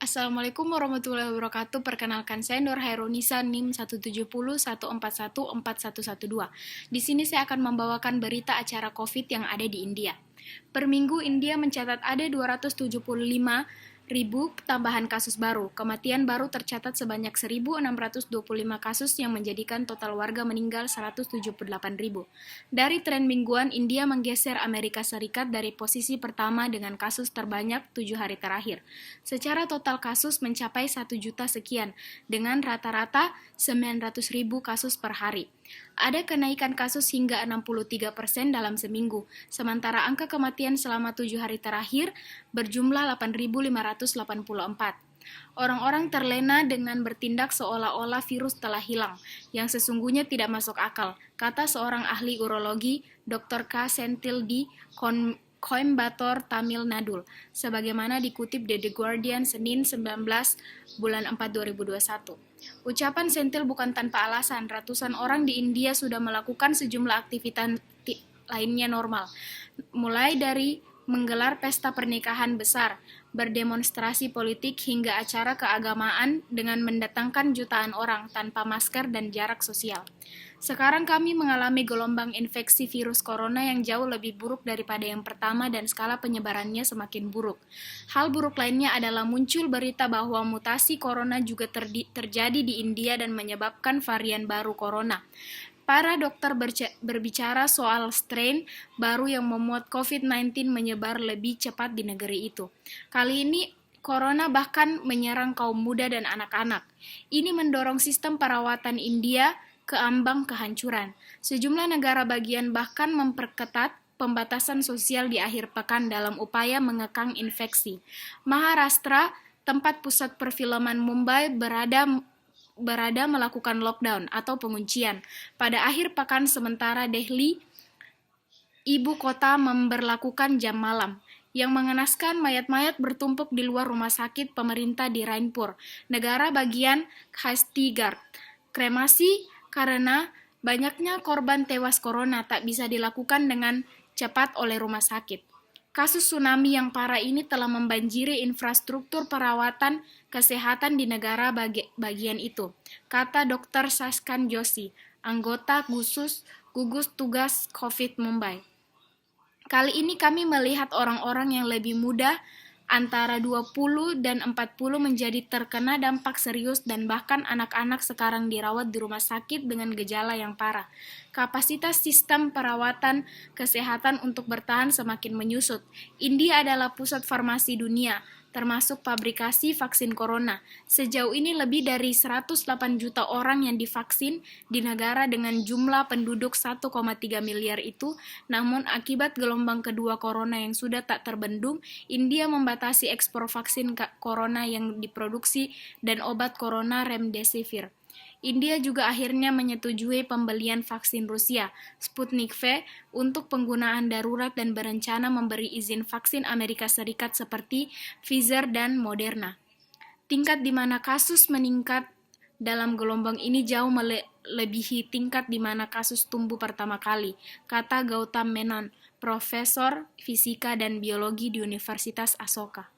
Assalamualaikum warahmatullahi wabarakatuh. Perkenalkan saya Nur Hairunisa NIM 17014141112. Di sini saya akan membawakan berita acara COVID yang ada di India. Per minggu India mencatat ada 275.000 tambahan kasus baru. Kematian baru tercatat sebanyak 1.625 kasus yang menjadikan total warga meninggal 178.000. Dari tren mingguan, India menggeser Amerika Serikat dari posisi pertama dengan kasus terbanyak 7 hari terakhir. Secara total kasus mencapai 1 juta sekian, dengan rata-rata 900.000 kasus per hari. Ada kenaikan kasus hingga 63% dalam seminggu, sementara angka kematian selama 7 hari terakhir berjumlah 8.584. Orang-orang terlena dengan bertindak seolah-olah virus telah hilang, yang sesungguhnya tidak masuk akal, kata seorang ahli urologi, Dr. K. Senthil di Coimbatore, Tamil Nadu, sebagaimana dikutip di The Guardian Senin 19 bulan 4 2021. Ucapan Senthil bukan tanpa alasan. Ratusan orang di India sudah melakukan sejumlah aktivitas lainnya normal, mulai dari menggelar pesta pernikahan besar, berdemonstrasi politik, hingga acara keagamaan dengan mendatangkan jutaan orang tanpa masker dan jarak sosial. Sekarang kami mengalami gelombang infeksi virus corona yang jauh lebih buruk daripada yang pertama dan skala penyebarannya semakin buruk. Hal buruk lainnya adalah muncul berita bahwa mutasi corona juga terjadi di India dan menyebabkan varian baru corona. Para dokter berbicara soal strain baru yang memuat COVID-19 menyebar lebih cepat di negeri itu. Kali ini corona bahkan menyerang kaum muda dan anak-anak. Ini mendorong sistem perawatan India ke ambang kehancuran. Sejumlah negara bagian bahkan memperketat pembatasan sosial di akhir pekan dalam upaya mengekang infeksi. Maharashtra, tempat pusat perfilman Mumbai, berada melakukan lockdown atau penguncian pada akhir pekan, sementara Delhi, ibu kota, memberlakukan jam malam yang mengenaskan. Mayat-mayat bertumpuk di luar rumah sakit pemerintah di Rainpur, negara bagian Chhattisgarh. Kremasi karena banyaknya korban tewas corona tak bisa dilakukan dengan cepat oleh rumah sakit. Kasus tsunami yang parah ini telah membanjiri infrastruktur perawatan kesehatan di negara bagian itu, kata Dr. Saskan Joshi, anggota gugus tugas COVID Mumbai. Kali ini kami melihat orang-orang yang lebih muda, antara 20 dan 40, menjadi terkena dampak serius, dan bahkan anak-anak sekarang dirawat di rumah sakit dengan gejala yang parah. Kapasitas sistem perawatan kesehatan untuk bertahan semakin menyusut. India adalah pusat farmasi dunia, termasuk pabrikasi vaksin corona. Sejauh ini lebih dari 108 juta orang yang divaksin di negara dengan jumlah penduduk 1,3 miliar itu. Namun akibat gelombang kedua corona yang sudah tak terbendung, India membatasi ekspor vaksin corona yang diproduksi dan obat corona remdesivir. India juga akhirnya menyetujui pembelian vaksin Rusia, Sputnik V, untuk penggunaan darurat dan berencana memberi izin vaksin Amerika Serikat seperti Pfizer dan Moderna. Tingkat di mana kasus meningkat dalam gelombang ini jauh melebihi tingkat di mana kasus tumbuh pertama kali, kata Gautam Menon, profesor fisika dan biologi di Universitas Asoka.